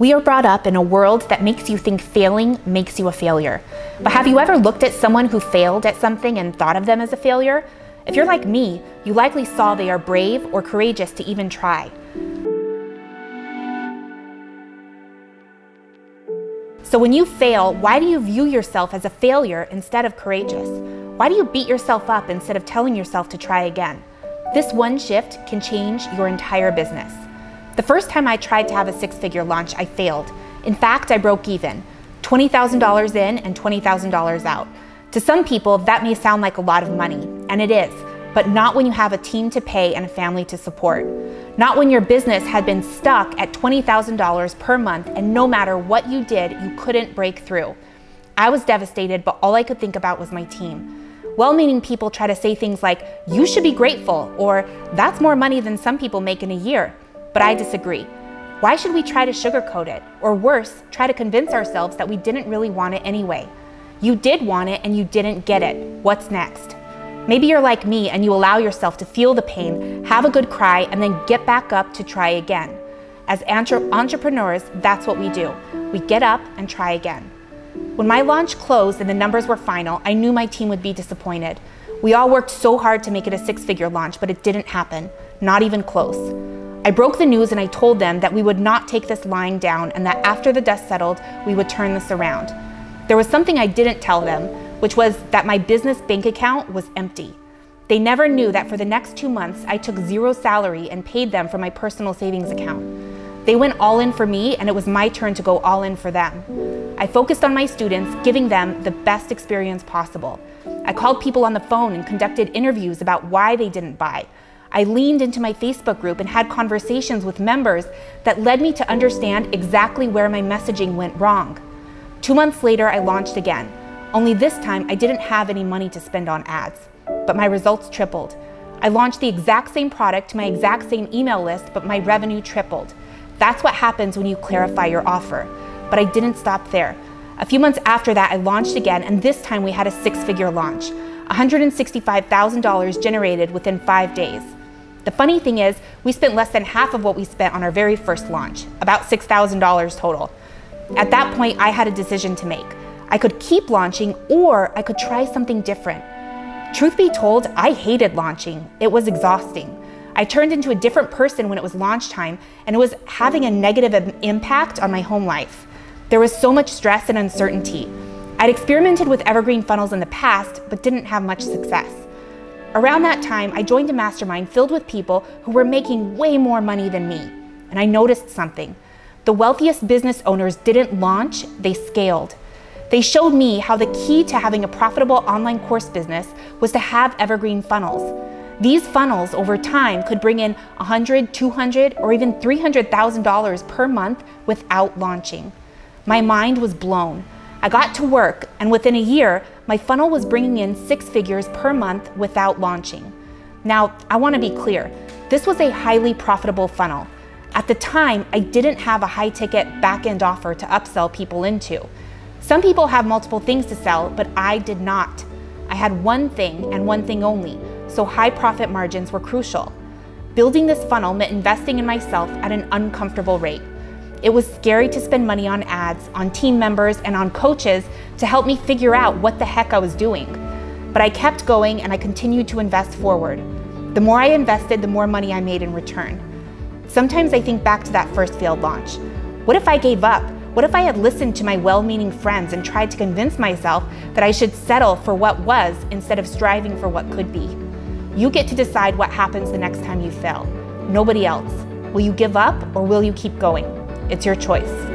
We are brought up in a world that makes you think failing makes you a failure. But have you ever looked at someone who failed at something and thought of them as a failure? If you're like me, you likely saw they are brave or courageous to even try. So when you fail, why do you view yourself as a failure instead of courageous? Why do you beat yourself up instead of telling yourself to try again? This one shift can change your entire business. The first time I tried to have a six-figure launch, I failed. In fact, I broke even. $20,000 in and $20,000 out. To some people, that may sound like a lot of money, and it is, but not when you have a team to pay and a family to support. Not when your business had been stuck at $20,000 per month and no matter what you did, you couldn't break through. I was devastated, but all I could think about was my team. Well-meaning people try to say things like, "You should be grateful," or "That's more money than some people make in a year." But I disagree. Why should we try to sugarcoat it? Or worse, try to convince ourselves that we didn't really want it anyway? You did want it and you didn't get it. What's next? Maybe you're like me and you allow yourself to feel the pain, have a good cry, and then get back up to try again. As entrepreneurs, that's what we do. We get up and try again. When my launch closed and the numbers were final, I knew my team would be disappointed. We all worked so hard to make it a six-figure launch, but it didn't happen, not even close. I broke the news and I told them that we would not take this lying down and that after the dust settled, we would turn this around. There was something I didn't tell them, which was that my business bank account was empty. They never knew that for the next 2 months, I took zero salary and paid them from my personal savings account. They went all in for me and it was my turn to go all in for them. I focused on my students, giving them the best experience possible. I called people on the phone and conducted interviews about why they didn't buy. I leaned into my Facebook group and had conversations with members that led me to understand exactly where my messaging went wrong. 2 months later, I launched again. Only this time, I didn't have any money to spend on ads, but my results tripled. I launched the exact same product to my exact same email list, but my revenue tripled. That's what happens when you clarify your offer. But I didn't stop there. A few months after that, I launched again, and this time we had a six-figure launch. $165,000 generated within 5 days. The funny thing is, we spent less than half of what we spent on our very first launch, about $6,000 total. At that point, I had a decision to make. I could keep launching or I could try something different. Truth be told, I hated launching. It was exhausting. I turned into a different person when it was launch time, and it was having a negative impact on my home life. There was so much stress and uncertainty. I'd experimented with Evergreen funnels in the past, but didn't have much success. Around that time, I joined a mastermind filled with people who were making way more money than me. And I noticed something. The wealthiest business owners didn't launch, they scaled. They showed me how the key to having a profitable online course business was to have evergreen funnels. These funnels over time could bring in $100,000, $200,000, or even $300,000 per month without launching. My mind was blown. I got to work, and within a year, my funnel was bringing in 6 figures per month without launching. Now, I want to be clear. This was a highly profitable funnel. At the time, I didn't have a high-ticket back-end offer to upsell people into. Some people have multiple things to sell, but I did not. I had one thing and one thing only, so high profit margins were crucial. Building this funnel meant investing in myself at an uncomfortable rate. It was scary to spend money on ads, on team members, and on coaches to help me figure out what the heck I was doing. But I kept going and I continued to invest forward. The more I invested, the more money I made in return. Sometimes I think back to that first failed launch. What if I gave up? What if I had listened to my well-meaning friends and tried to convince myself that I should settle for what was instead of striving for what could be? You get to decide what happens the next time you fail. Nobody else. Will you give up or will you keep going? It's your choice.